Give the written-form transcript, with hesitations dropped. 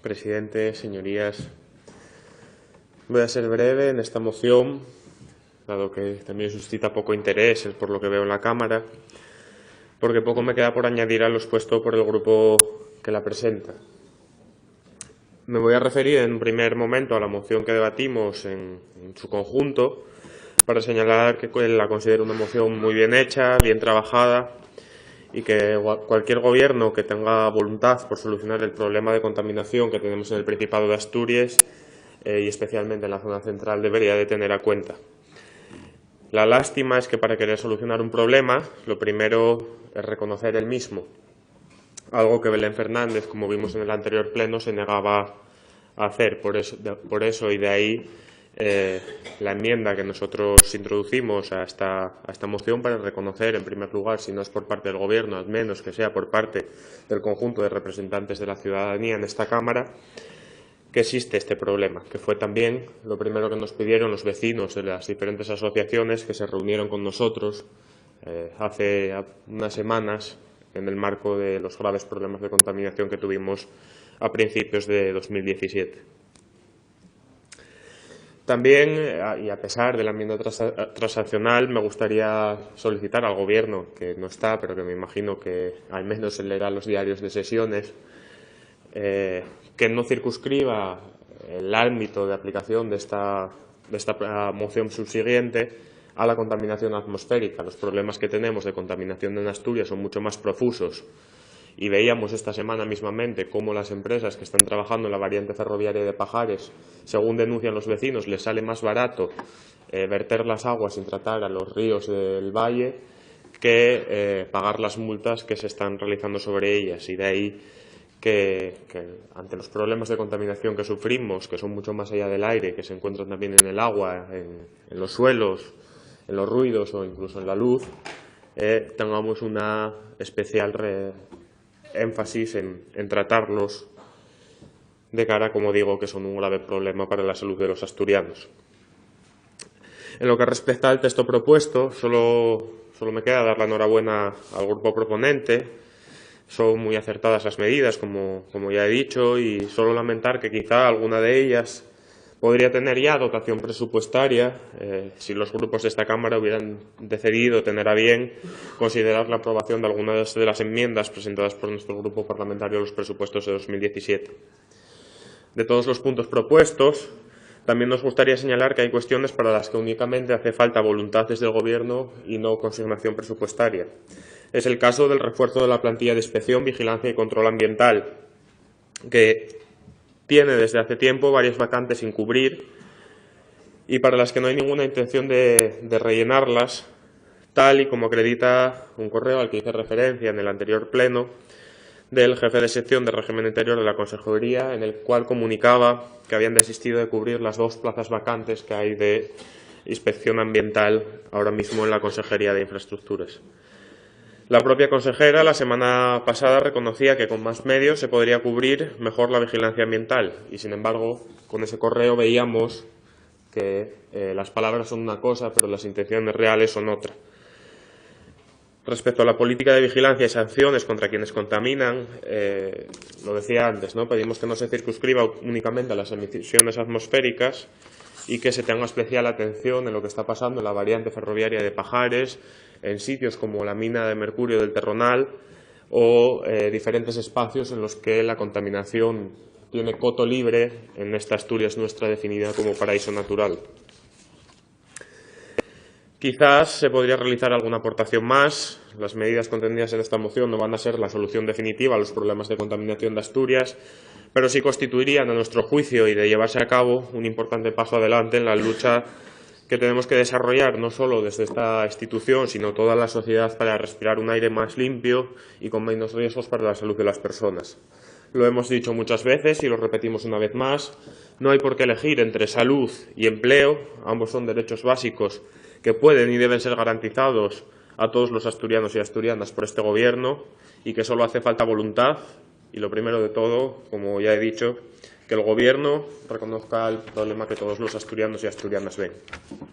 Presidente, señorías, voy a ser breve en esta moción, dado que también suscita poco interés por lo que veo en la Cámara, porque poco me queda por añadir a lo expuesto por el grupo que la presenta. Me voy a referir en un primer momento a la moción que debatimos en su conjunto, para señalar que la considero una moción muy bien hecha, bien trabajada, y que cualquier gobierno que tenga voluntad por solucionar el problema de contaminación que tenemos en el Principado de Asturias y especialmente en la zona central debería de tener a cuenta. La lástima es que para querer solucionar un problema, lo primero es reconocer el mismo, algo que Belén Fernández, como vimos en el anterior pleno, se negaba a hacer. Por eso y de ahí la enmienda que nosotros introducimos a esta moción, para reconocer, en primer lugar, si no es por parte del Gobierno, al menos que sea por parte del conjunto de representantes de la ciudadanía en esta Cámara, que existe este problema, que fue también lo primero que nos pidieron los vecinos de las diferentes asociaciones que se reunieron con nosotros hace unas semanas en el marco de los graves problemas de contaminación que tuvimos a principios de 2017. También, y a pesar de la enmienda transaccional, me gustaría solicitar al Gobierno, que no está, pero que me imagino que al menos se leerá los diarios de sesiones, que no circunscriba el ámbito de aplicación de esta moción subsiguiente a la contaminación atmosférica. Los problemas que tenemos de contaminación en Asturias son mucho más profusos. Y veíamos esta semana mismamente cómo las empresas que están trabajando en la variante ferroviaria de Pajares, según denuncian los vecinos, les sale más barato verter las aguas sin tratar a los ríos del valle que pagar las multas que se están realizando sobre ellas. Y de ahí que ante los problemas de contaminación que sufrimos, que son mucho más allá del aire, que se encuentran también en el agua, en los suelos, en los ruidos o incluso en la luz, tengamos una especial énfasis en tratarlos de cara, como digo, que son un grave problema para la salud de los asturianos. En lo que respecta al texto propuesto, solo me queda dar la enhorabuena al grupo proponente. Son muy acertadas las medidas, como ya he dicho, y solo lamentar que quizá alguna de ellas podría tener ya dotación presupuestaria si los grupos de esta Cámara hubieran decidido tener a bien considerar la aprobación de algunas de las enmiendas presentadas por nuestro grupo parlamentario a los presupuestos de 2017. De todos los puntos propuestos, también nos gustaría señalar que hay cuestiones para las que únicamente hace falta voluntad desde el Gobierno y no consignación presupuestaria. Es el caso del refuerzo de la plantilla de inspección, vigilancia y control ambiental, que tiene desde hace tiempo varias vacantes sin cubrir y para las que no hay ninguna intención de rellenarlas, tal y como acredita un correo al que hice referencia en el anterior pleno del jefe de sección de régimen interior de la Consejería, en el cual comunicaba que habían desistido de cubrir las 2 plazas vacantes que hay de inspección ambiental ahora mismo en la Consejería de Infraestructuras. La propia consejera la semana pasada reconocía que con más medios se podría cubrir mejor la vigilancia ambiental y, sin embargo, con ese correo veíamos que las palabras son una cosa, pero las intenciones reales son otra. Respecto a la política de vigilancia y sanciones contra quienes contaminan, lo decía antes, ¿no? Pedimos que no se circunscriba únicamente a las emisiones atmosféricas y que se tenga especial atención en lo que está pasando en la variante ferroviaria de Pajares, en sitios como la mina de mercurio del Terronal o diferentes espacios en los que la contaminación tiene coto libre en esta Asturias nuestra definida como paraíso natural. Quizás se podría realizar alguna aportación más. Las medidas contenidas en esta moción no van a ser la solución definitiva a los problemas de contaminación de Asturias, pero sí constituirían, a nuestro juicio, y de llevarse a cabo, un importante paso adelante en la lucha que tenemos que desarrollar no solo desde esta institución, sino toda la sociedad, para respirar un aire más limpio y con menos riesgos para la salud de las personas. Lo hemos dicho muchas veces y lo repetimos una vez más, no hay por qué elegir entre salud y empleo, ambos son derechos básicos que pueden y deben ser garantizados a todos los asturianos y asturianas por este Gobierno y que solo hace falta voluntad y, lo primero de todo, como ya he dicho, que el Gobierno reconozca el problema que todos los asturianos y asturianas ven.